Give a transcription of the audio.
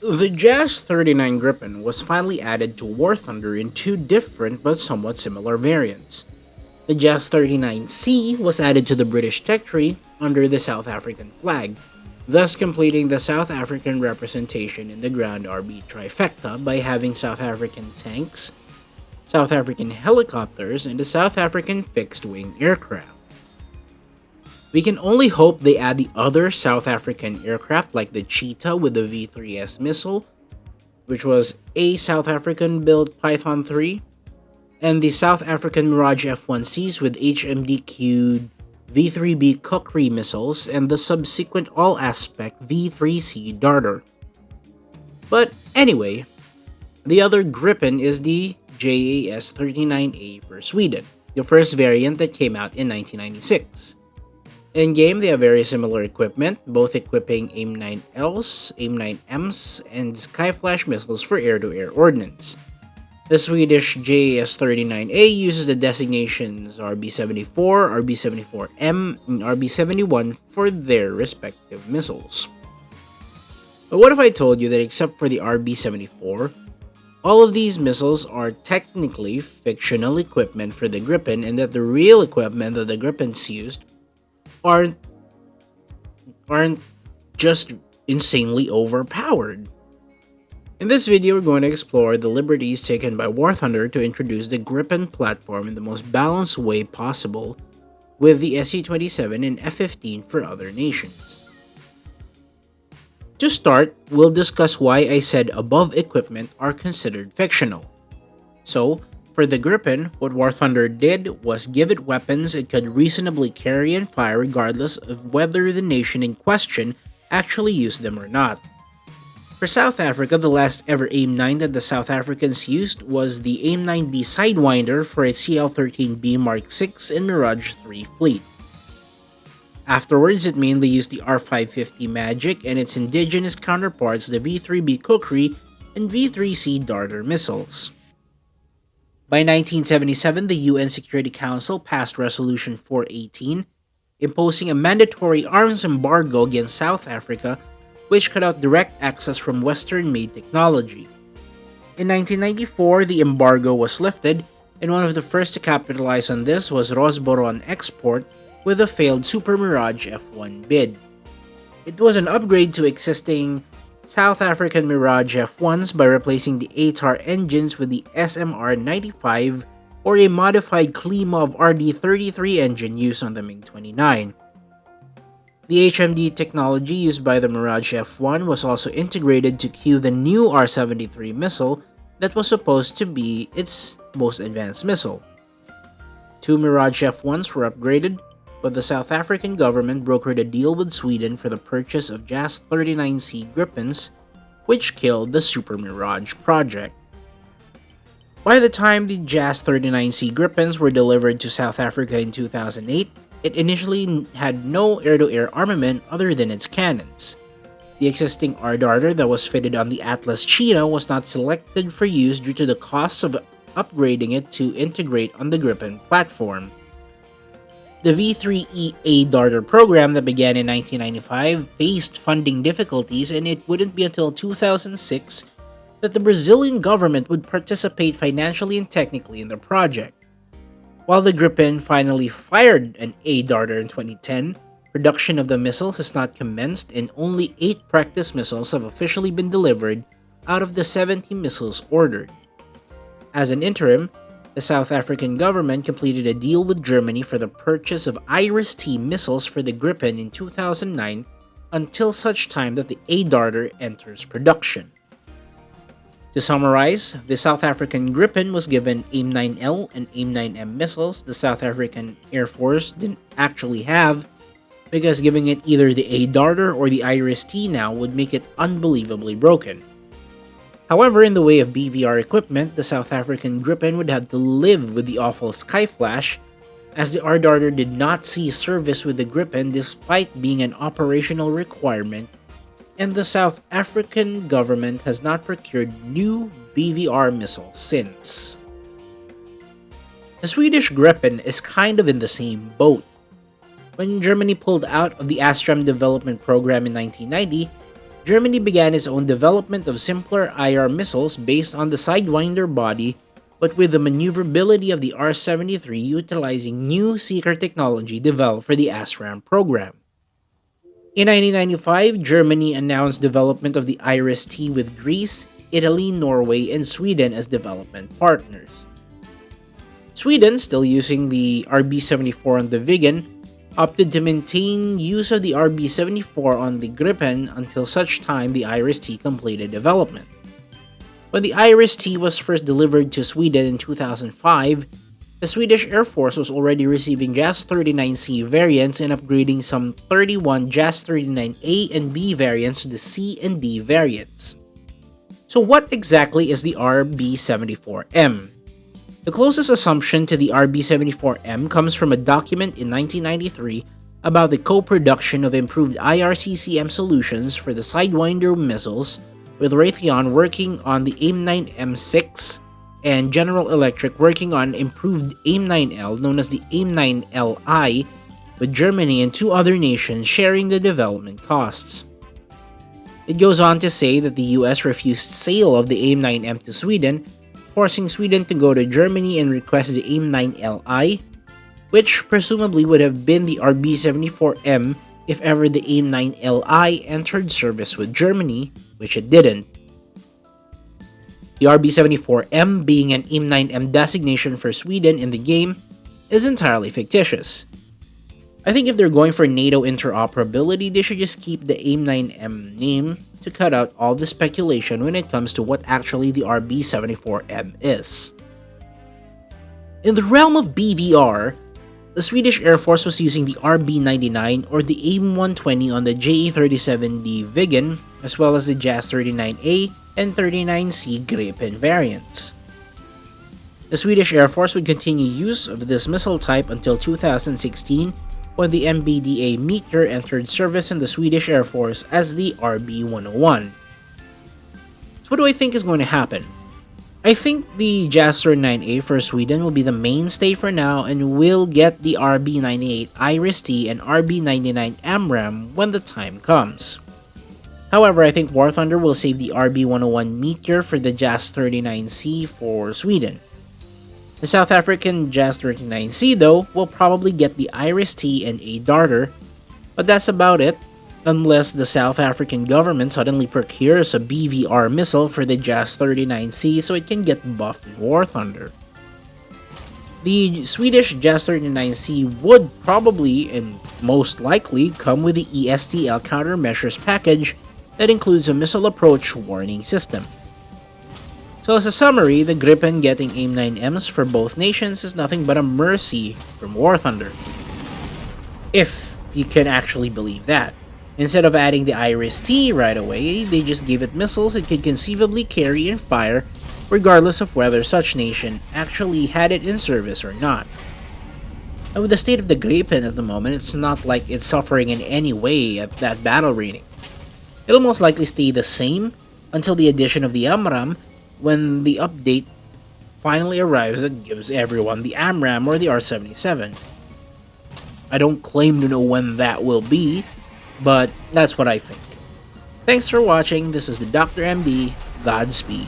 The Jas 39 Gripen was finally added to War Thunder in two different but somewhat similar variants. The Jas 39C was added to the British tech tree under the South African flag, thus completing the South African representation in the Ground RB trifecta by having South African tanks, South African helicopters, and the South African fixed wing aircraft. We can only hope they add the other South African aircraft like the Cheetah with the V3S missile, which was a South African built Python 3, and the South African Mirage F1Cs with HMDQ'd V3B Kukri missiles and the subsequent all-aspect V3C Darter. But anyway, the other Gripen is the JAS-39A for Sweden, the first variant that came out in 1996. In game, they have very similar equipment, both equipping AIM-9Ls, AIM-9Ms, and Skyflash missiles for air-to-air ordnance. The Swedish JAS-39A uses the designations RB-74, RB-74M, and RB-71 for their respective missiles. But what if I told you that except for the RB-74, all of these missiles are technically fictional equipment for the Gripen and that the real equipment that the Gripens used aren't just insanely overpowered? In this video, we're going to explore the liberties taken by War Thunder to introduce the Gripen platform in the most balanced way possible, with the SU-27 and F-15 for other nations. To start, we'll discuss why I said above equipment are considered fictional. So, for the Gripen, what War Thunder did was give it weapons it could reasonably carry and fire regardless of whether the nation in question actually used them or not. For South Africa, the last ever AIM-9 that the South Africans used was the AIM-9B Sidewinder for its CL-13B Mark VI and Mirage 3 fleet. Afterwards, it mainly used the R550 Magic and its indigenous counterparts, the V3B Kukri and V3C Darter missiles. By 1977, the UN Security Council passed Resolution 418, imposing a mandatory arms embargo against South Africa, which cut out direct access from Western-made technology. In 1994, the embargo was lifted, and one of the first to capitalize on this was Rosboron Export with a failed Super Mirage F1 bid. It was an upgrade to existing South African Mirage F1s by replacing the ATAR engines with the SMR-95 or a modified Klimov RD-33 engine used on the MiG-29. The HMD technology used by the Mirage F1 was also integrated to cue the new R-73 missile that was supposed to be its most advanced missile. Two Mirage F1s were upgraded, but the South African government brokered a deal with Sweden for the purchase of JAS 39C Gripens, which killed the Super Mirage project. By the time the JAS 39C Gripens were delivered to South Africa in 2008, it initially had no air-to-air armament other than its cannons. The existing R-Darter that was fitted on the Atlas Cheetah was not selected for use due to the costs of upgrading it to integrate on the Gripen platform. The V3EA Darter program that began in 1995 faced funding difficulties, and it wouldn't be until 2006 that the Brazilian government would participate financially and technically in the project. While the Gripen finally fired an A-Darter in 2010, production of the missile has not commenced and only 8 practice missiles have officially been delivered out of the 70 missiles ordered. As an interim, the South African government completed a deal with Germany for the purchase of Iris-T missiles for the Gripen in 2009 until such time that the A-Darter enters production. To summarize, the South African Gripen was given AIM-9L and AIM-9M missiles the South African Air Force didn't actually have, because giving it either the A-Darter or the Iris-T now would make it unbelievably broken. However, in the way of BVR equipment, the South African Gripen would have to live with the awful Skyflash, as the R-Darter did not see service with the Gripen despite being an operational requirement, and the South African government has not procured new BVR missiles since. The Swedish Gripen is kind of in the same boat. When Germany pulled out of the Astram development program in 1990, Germany began its own development of simpler IR missiles based on the Sidewinder body, but with the maneuverability of the R-73 utilizing new seeker technology developed for the ASRAAM program. In 1995, Germany announced development of the IRIS-T with Greece, Italy, Norway, and Sweden as development partners. Sweden, still using the RB-74 on the Viggen, opted to maintain use of the RB-74 on the Gripen until such time the IRIS-T completed development. When the IRIS-T was first delivered to Sweden in 2005, the Swedish Air Force was already receiving JAS-39C variants and upgrading some 31 JAS-39A and B variants to the C and D variants. So what exactly is the RB-74M? The closest assumption to the RB-74M comes from a document in 1993 about the co-production of improved IRCCM solutions for the Sidewinder missiles, with Raytheon working on the AIM-9M6 and General Electric working on improved AIM-9L known as the AIM-9LI, with Germany and two other nations sharing the development costs. It goes on to say that the US refused sale of the AIM-9M to Sweden, forcing Sweden to go to Germany and request the AIM-9LI, which presumably would have been the RB-74M if ever the AIM-9LI entered service with Germany, which it didn't. The RB-74M being an AIM-9M designation for Sweden in the game is entirely fictitious. I think if they're going for NATO interoperability, they should just keep the AIM-9M name to cut out all the speculation when it comes to what actually the RB-74M is. In the realm of BVR, the Swedish Air Force was using the RB-99 or the AIM-120 on the JE-37D Viggen, as well as the JAS-39A and 39C Gripen variants. The Swedish Air Force would continue use of this missile type until 2016, when the MBDA Meteor entered service in the Swedish Air Force as the RB-101. So what do I think is going to happen? I think the JAS-39A for Sweden will be the mainstay for now, and we'll get the RB-98 IRIS-T and RB-99 AMRAAM when the time comes. However, I think War Thunder will save the RB-101 Meteor for the JAS-39C for Sweden. The South African JAS-39C, though, will probably get the IRIS-T and a Darter, but that's about it, unless the South African government suddenly procures a BVR missile for the JAS-39C so it can get buffed in War Thunder. The Swedish JAS-39C would probably, and most likely, come with the ESTL countermeasures package that includes a missile approach warning system. So as a summary, the Gripen getting AIM-9Ms for both nations is nothing but a mercy from War Thunder. If you can actually believe that. Instead of adding the IRIS-T right away, they just gave it missiles it could conceivably carry and fire, regardless of whether such nation actually had it in service or not. And with the state of the Gripen at the moment, it's not like it's suffering in any way at that battle rating. It'll most likely stay the same until the addition of the AMRAAM, when the update finally arrives that gives everyone the AMRAAM or the R-77. I don't claim to know when that will be, but that's what I think. Thanks for watching. This is the Dr. MD. Godspeed.